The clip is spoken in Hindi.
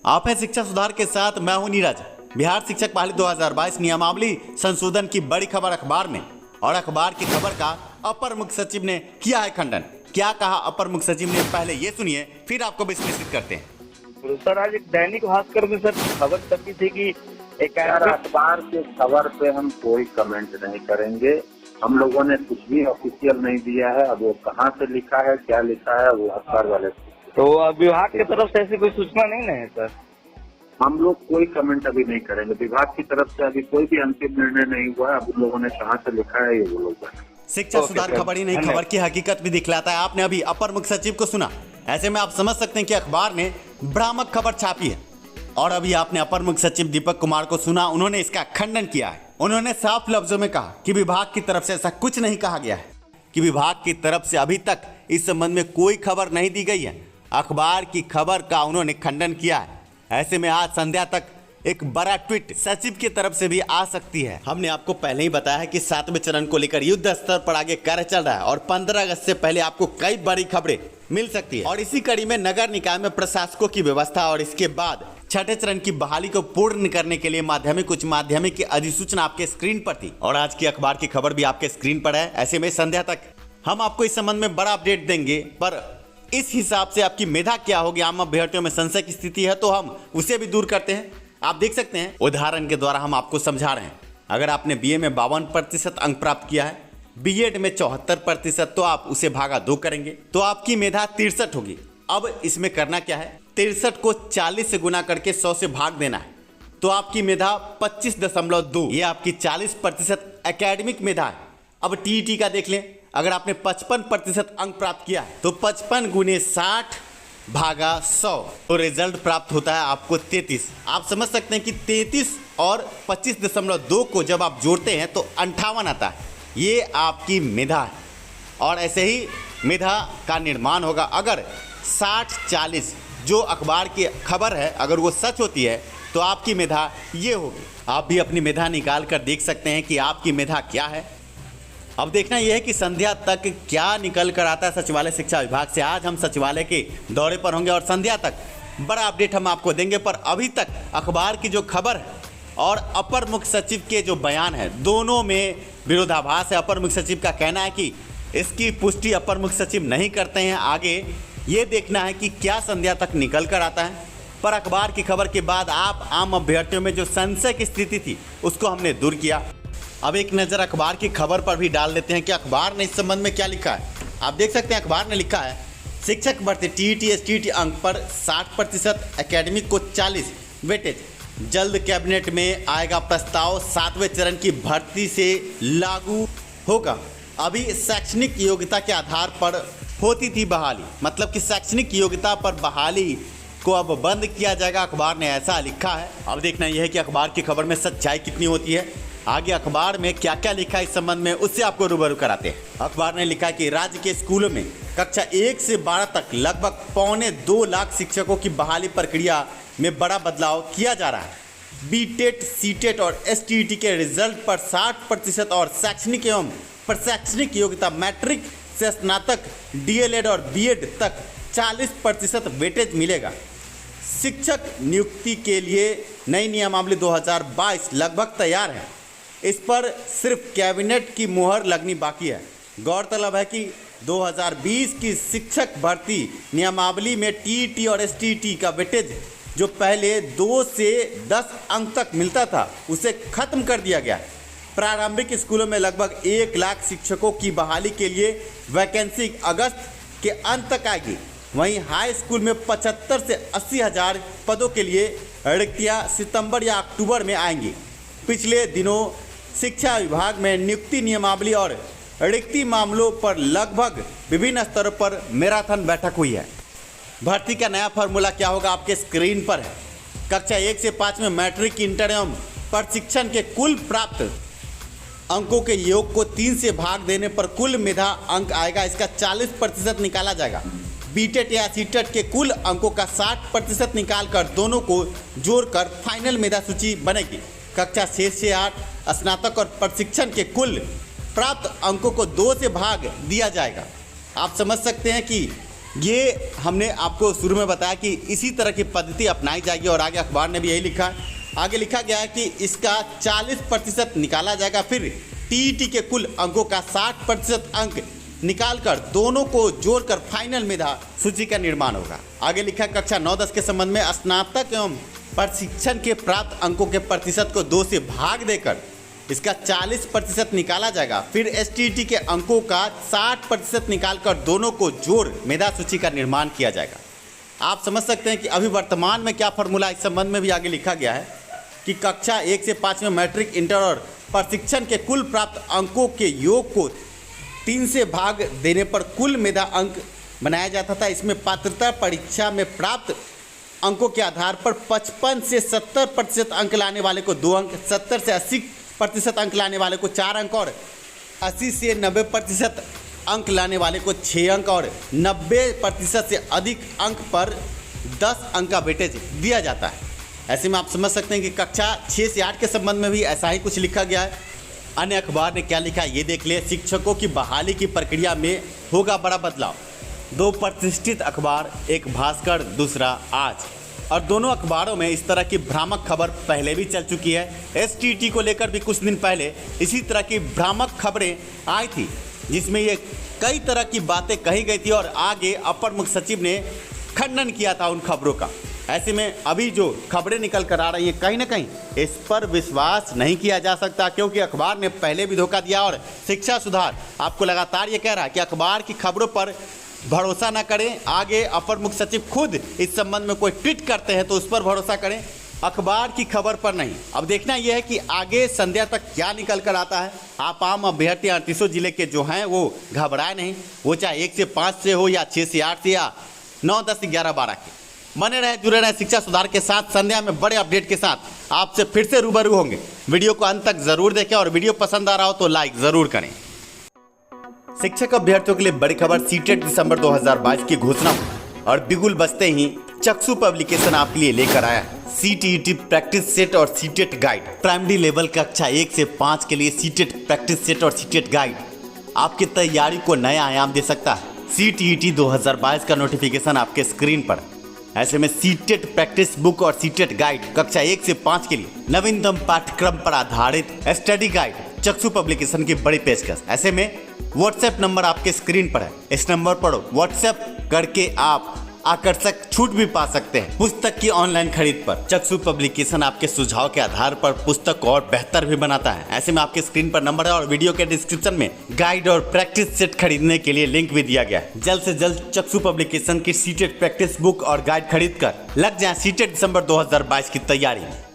आप हैं शिक्षा सुधार के साथ, मैं हूं नीरज। बिहार शिक्षक बहाली 2022 नियमावली संशोधन की बड़ी खबर अखबार में, और अखबार की खबर का अपर मुख्य सचिव ने किया है खंडन। क्या कहा अपर मुख्य सचिव ने, पहले ये सुनिए, फिर आपको विश्लेषित करते हैं। सर, आज एक दैनिक भास्कर में सर खबर छपी थी कि एक अखबार के खबर पे हम कोई कमेंट नहीं करेंगे। हम लोगों ने कुछ भी ऑफिशियल नहीं दिया है। अब वो कहाँ से लिखा है, क्या लिखा है, वो अखबार वाले। तो विभाग की तरफ से ऐसी कोई सूचना नहीं है सर? हम लोग कोई कमेंट अभी नहीं करेंगे। विभाग की तरफ से अभी कोई भी अंतिम निर्णय नहीं हुआ है। अब उन लोगों ने कहाँ से लिखा है, ये वो लोग बताएं। शिक्षा सुधार खबर ही नहीं, खबर की हकीकत भी दिखलाता है। आपने अभी अपर मुख्य सचिव को सुना, ऐसे में आप समझ सकते हैं कि अखबार ने भ्रामक खबर छापी है। और अभी आपने अपर मुख्य सचिव दीपक कुमार को सुना, उन्होंने इसका खंडन किया है। उन्होंने साफ लफ्जों में कहा कि विभाग की तरफ से ऐसा कुछ नहीं कहा गया है, कि विभाग की तरफ से अभी तक इस संबंध में कोई खबर नहीं दी गई है। अखबार की खबर का उन्होंने खंडन किया है। ऐसे में आज संध्या तक एक बड़ा ट्वीट सचिव की तरफ से भी आ सकती है। हमने आपको पहले ही बताया है कि 7वें चरण को लेकर युद्ध स्तर पर आगे कार्य चल रहा है, और 15 अगस्त से पहले आपको कई बड़ी खबरें मिल सकती है। और इसी कड़ी में नगर निकाय में प्रशासकों की व्यवस्था, और इसके बाद 6ठे चरण की बहाली को पूर्ण करने के लिए माध्यमिक उच्च माध्यमिक की अधिसूचना आपके स्क्रीन पर थी, और आज की अखबार की खबर भी आपके स्क्रीन पर है। ऐसे में संध्या तक हम आपको इस संबंध में बड़ा अपडेट देंगे, पर इस हिसाब से आपकी मेधा क्या होगी, आम अभ्यर्थियों में संशय की स्थिति है, तो हम उसे भी दूर करते हैं। आप देख सकते हैं, उदाहरण के द्वारा हम आपको समझा रहे हैं। अगर आपने बीए में 52% अंक प्राप्त किया है, बीएड में 74%, तो आप उसे भागा 2 करेंगे तो आपकी मेधा 63 होगी। अब इसमें करना क्या है, 63 को 40 से गुना करके 100 से भाग देना है, तो आपकी मेधा 25.2, ये आपकी 40% एकेडमिक मेधा है। अब टीईटी का देख लें, अगर आपने 55% अंक प्राप्त किया है, तो 55 गुने 60 भागा 100, तो रिजल्ट प्राप्त होता है आपको 33। आप समझ सकते हैं कि 33 और 25.2 को जब आप जोड़ते हैं तो 58 आता है। ये आपकी मेधा है, और ऐसे ही मेधा का निर्माण होगा। अगर 60-40 जो अखबार की खबर है, अगर वो सच होती है, तो आपकी मेधा ये होगी। आप भी अपनी मेधा निकाल कर देख सकते हैं कि आपकी मेधा क्या है। अब देखना यह है कि संध्या तक क्या निकल कर आता है सचिवालय शिक्षा विभाग से। आज हम सचिवालय के दौरे पर होंगे, और संध्या तक बड़ा अपडेट हम आपको देंगे। पर अभी तक अखबार की जो खबर है और अपर मुख्य सचिव के जो बयान है, दोनों में विरोधाभास है। अपर मुख्य सचिव का कहना है कि इसकी पुष्टि अपर मुख्य सचिव नहीं करते हैं। आगे ये देखना है कि क्या संध्या तक निकल कर आता है। पर अखबार की खबर के बाद आप आम अभ्यर्थियों में जो संशय की स्थिति थी, उसको हमने दूर किया। अब एक नज़र अखबार की खबर पर भी डाल देते हैं कि अखबार ने इस संबंध में क्या लिखा है। आप देख सकते हैं, अखबार ने लिखा है, शिक्षक भर्ती टीईटी एसटीईटी अंक पर 60%, एकेडमिक को 40 वेटेज। जल्द कैबिनेट में आएगा प्रस्ताव, 7वें चरण की भर्ती से लागू होगा। अभी शैक्षणिक योग्यता के आधार पर होती थी बहाली, मतलब कि शैक्षणिक योग्यता पर बहाली को अब बंद किया जाएगा। अखबार ने ऐसा लिखा है। अब देखना यह है कि अखबार की खबर में सच्चाई कितनी होती है। आगे अखबार में क्या क्या लिखा है इस संबंध में, उससे आपको रूबरू कराते हैं। अखबार ने लिखा कि राज्य के स्कूलों में कक्षा 1 से 12 तक लगभग 1.25 लाख शिक्षकों की बहाली प्रक्रिया में बड़ा बदलाव किया जा रहा है। बीटेट, सीटेट और एसटीईटी के रिजल्ट पर 60% और शैक्षणिक एवं प्रशैक्षणिक योग्यता मैट्रिक से स्नातक, डीएलएड और बीएड तक 40% वेटेज मिलेगा। शिक्षक नियुक्ति के लिए नई नियमावली 2022 लगभग तैयार है। इस पर सिर्फ कैबिनेट की मुहर लगनी बाकी है। गौरतलब है कि 2020 की शिक्षक भर्ती नियमावली में टीईटी और एसटीईटी का वेटेज जो पहले 2 से 10 अंक तक मिलता था, उसे खत्म कर दिया गया है। प्रारंभिक स्कूलों में लगभग 1 लाख शिक्षकों की बहाली के लिए वैकेंसी अगस्त के अंत तक आएगी। वहीं हाई स्कूल में 75 से 80 हज़ार पदों के लिए रिक्तियाँ सितंबर या अक्टूबर में आएंगी। पिछले दिनों शिक्षा विभाग में नियुक्ति नियमावली और रिक्ति मामलों पर लगभग विभिन्न स्तरों पर मैराथन बैठक हुई है। भर्ती का नया फार्मूला क्या होगा, आपके स्क्रीन पर है। कक्षा 1 से 5 में मैट्रिक, इंटर एवं प्रशिक्षण के कुल प्राप्त अंकों के योग को 3 से भाग देने पर कुल मेधा अंक आएगा। इसका 40% निकाला जाएगा। बीटेट या सीटेट के कुल अंकों का 60% निकालकर दोनों को जोड़कर फाइनल मेधा सूची बनेगी। कक्षा 6 से 8 स्नातक और प्रशिक्षण के कुल प्राप्त अंकों को 2 से भाग दिया जाएगा। आप समझ सकते हैं कि ये हमने आपको शुरू में बताया कि इसी तरह की पद्धति अपनाई जाएगी और आगे अखबार ने भी यही लिखा है। आगे लिखा गया है कि इसका 40% निकाला जाएगा, फिर टीईटी के कुल अंकों का 60% अंक निकालकर दोनों को जोड़कर फाइनल मेधा सूची का निर्माण होगा। आगे लिखा कक्षा 9-10 के संबंध में स्नातक एवं प्रशिक्षण के प्राप्त अंकों के प्रतिशत को 2 से भाग देकर इसका 40% निकाला जाएगा, फिर एसटीईटी के अंकों का 60% निकालकर दोनों को जोड़ मेधा सूची का निर्माण किया जाएगा। आप समझ सकते हैं कि अभी वर्तमान में क्या फॉर्मूला, इस संबंध में भी आगे लिखा गया है कि कक्षा 1 से 5 में मैट्रिक, इंटर और प्रशिक्षण के कुल प्राप्त अंकों के योग को 3 से भाग देने पर कुल मेधा अंक बनाया जाता था। इसमें पात्रता परीक्षा में प्राप्त अंकों के आधार पर 55 से 70% अंक लाने वाले को 2 अंक, 70 से 80% अंक लाने वाले को 4 अंक और 80 से 90% अंक लाने वाले को 6 अंक और 90% से अधिक अंक पर 10 अंक का वेटेज दिया जाता है। ऐसे में आप समझ सकते हैं कि कक्षा 6 से 8 के संबंध में भी ऐसा ही कुछ लिखा गया है। अन्य अखबार ने क्या लिखा है ये देख ले। शिक्षकों की बहाली की प्रक्रिया में होगा बड़ा बदलाव। 2 प्रतिष्ठित अखबार, एक भास्कर, दूसरा आज, और दोनों अखबारों में इस तरह की भ्रामक खबर पहले भी चल चुकी है। एसटीईटी को लेकर भी कुछ दिन पहले इसी तरह की भ्रामक खबरें आई थी, जिसमें ये कई तरह की बातें कही गई थी और आगे अपर मुख्य सचिव ने खंडन किया था उन खबरों का। ऐसे में अभी जो खबरें निकल कर आ रही हैं, कहीं ना कहीं इस पर विश्वास नहीं किया जा सकता, क्योंकि अखबार ने पहले भी धोखा दिया और शिक्षा सुधार आपको लगातार ये कह रहा है कि अखबार की खबरों पर भरोसा ना करें। आगे अपर मुख्य सचिव खुद इस संबंध में कोई ट्वीट करते हैं तो उस पर भरोसा करें, अखबार की खबर पर नहीं। अब देखना यह है कि आगे संध्या तक क्या निकल कर आता है। आप आम अभ्यर्थी 38 जिले के जो हैं वो घबराए नहीं, वो चाहे 1 से 5 से हो या 6 से 8 से या 9, 10, 11, 12 के। बने रहे, जुड़े रहे शिक्षा सुधार के साथ। संध्या में बड़े अपडेट के साथ आपसे फिर से रूबरू होंगे। वीडियो को अंत तक जरूर देखें और वीडियो पसंद आ रहा हो तो लाइक जरूर करें। शिक्षक अभ्यर्थियों के लिए बड़ी खबर, सीटेट दिसंबर 2022 की घोषणा और बिगुल बजते ही चक्षु पब्लिकेशन आपके लिए लेकर आया सीटीईटी प्रैक्टिस सेट और सीटेट गाइड। प्राइमरी लेवल कक्षा 1 से 5 के लिए सीटेट प्रैक्टिस सेट और सीटेट गाइड आपकी तैयारी को नया आयाम दे सकता है। सीटीईटी 2022 का नोटिफिकेशन आपके स्क्रीन पर। ऐसे में सीटेट प्रैक्टिस बुक और सीटेट गाइड कक्षा 1 से 5 के लिए नवीनतम पाठ्यक्रम पर आधारित स्टडी गाइड चक्षु पब्लिकेशन की बड़ी पेशकश। ऐसे में व्हाट्सएप नंबर आपके स्क्रीन पर है, इस नंबर पर व्हाट्सएप करके आप आकर्षक छूट भी पा सकते हैं पुस्तक की ऑनलाइन खरीद पर। चक्षु पब्लिकेशन आपके सुझाव के आधार पर पुस्तक को और बेहतर भी बनाता है। ऐसे में आपके स्क्रीन पर नंबर है और वीडियो के डिस्क्रिप्शन में गाइड और प्रैक्टिस सेट खरीदने के लिए लिंक भी दिया गया है। जल्द से जल्द चक्षु पब्लिकेशन की सीटेट प्रैक्टिस बुक और गाइड खरीद कर लग जाए सीटेट दिसंबर 2022 की तैयारी में।